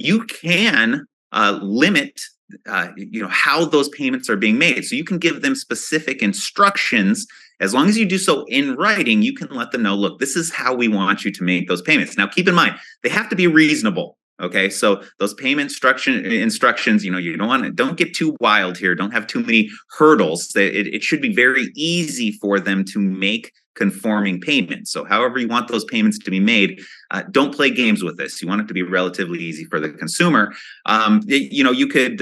you can limit how those payments are being made. So you can give them specific instructions. As long as you do so in writing, you can let them know, look, this is how we want you to make those payments. Now, keep in mind, they have to be reasonable. Okay, so those payment instructions, you don't get too wild here. Don't have too many hurdles. It should be very easy for them to make conforming payments. So however you want those payments to be made, don't play games with this. You want it to be relatively easy for the consumer. You could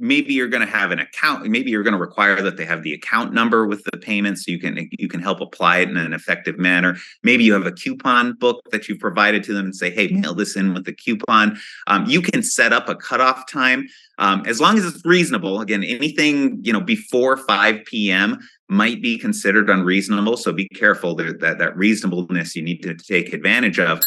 maybe you're going to have an account. Maybe you're going to require that they have the account number with the payment, so you can help apply it in an effective manner. Maybe you have a coupon book that you've provided to them and say, hey, mail this in with the coupon. You can set up a cutoff time as long as it's reasonable. Again, anything before 5 p.m. might be considered unreasonable. So be careful that reasonableness you need to take advantage of.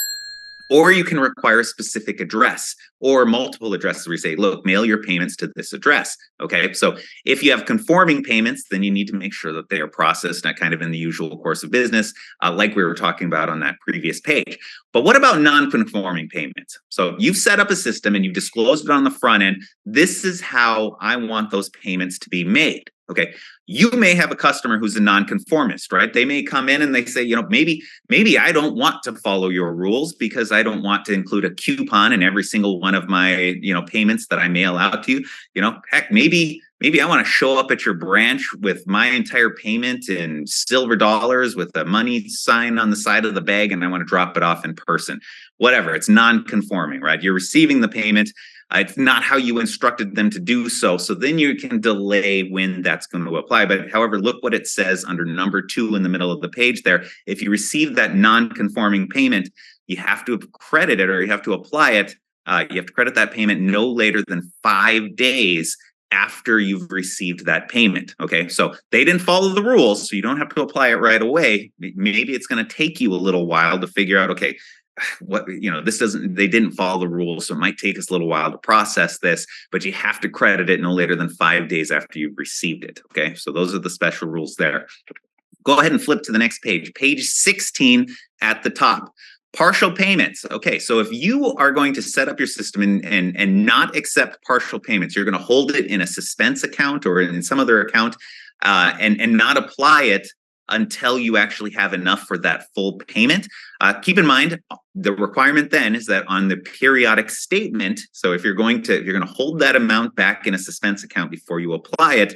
Or you can require a specific address or multiple addresses where you say, look, mail your payments to this address. Okay. So if you have conforming payments, then you need to make sure that they are processed not kind of in the usual course of business, like we were talking about on that previous page. But what about non-conforming payments? So you've set up a system and you've disclosed it on the front end. This is how I want those payments to be made. Okay. You may have a customer who's a nonconformist, right? They may come in and they say, maybe I don't want to follow your rules because I don't want to include a coupon in every single one of my, payments that I mail out to you. Heck, maybe I want to show up at your branch with my entire payment in silver dollars with a money sign on the side of the bag, and I want to drop it off in person. Whatever, it's non-conforming, right? You're receiving the payment. It's not how you instructed them to do so. So then you can delay when that's going to apply. But however, look what it says under number 2 in the middle of the page there. If you receive that non-conforming payment, you have to credit it, or you have to apply it. You have to credit that payment no later than 5 days after you've received that payment. Okay, so they didn't follow the rules, so you don't have to apply it right away. Maybe it's going to take you a little while to figure out, okay, they didn't follow the rules, so it might take us a little while to process this, but you have to credit it no later than 5 days after you've received it. Okay, so those are the special rules there. Go ahead and flip to the next page, page 16 at the top. Partial payments. Okay, so if you are going to set up your system and not accept partial payments, you're going to hold it in a suspense account or in some other account and not apply it until you actually have enough for that full payment. Keep in mind, the requirement then is that on the periodic statement, so if you're going to hold that amount back in a suspense account before you apply it,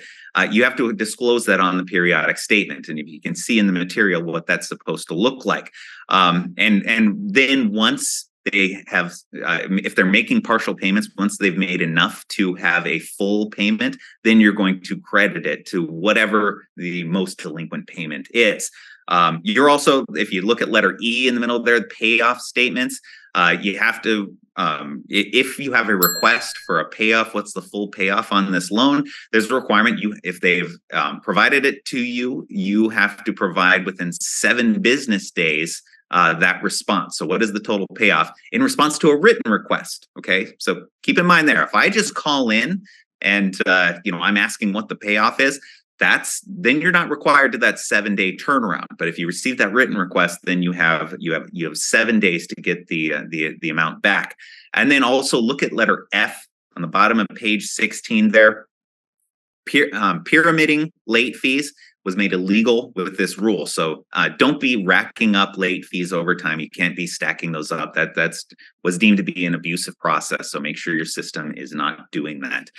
you have to disclose that on the periodic statement. And if you can see in the material what that's supposed to look like. And then once they have, if they're making partial payments, once they've made enough to have a full payment, then you're going to credit it to whatever the most delinquent payment is. You're also, if you look at letter E in the middle there, the payoff statements, you have to, if you have a request for a payoff, what's the full payoff on this loan? There's a requirement. If they've provided it to you, you have to provide within 7 business days that response. So what is the total payoff in response to a written request? Okay, so keep in mind there, if I just call in and I'm asking what the payoff is, then you're not required to that 7-day turnaround. But if you receive that written request, then you have 7 days to get the amount back. And then also look at letter F on the bottom of page 16 there. Pyramiding late fees was made illegal with this rule. So don't be racking up late fees over time. You can't be stacking those up. That was deemed to be an abusive process. So make sure your system is not doing that.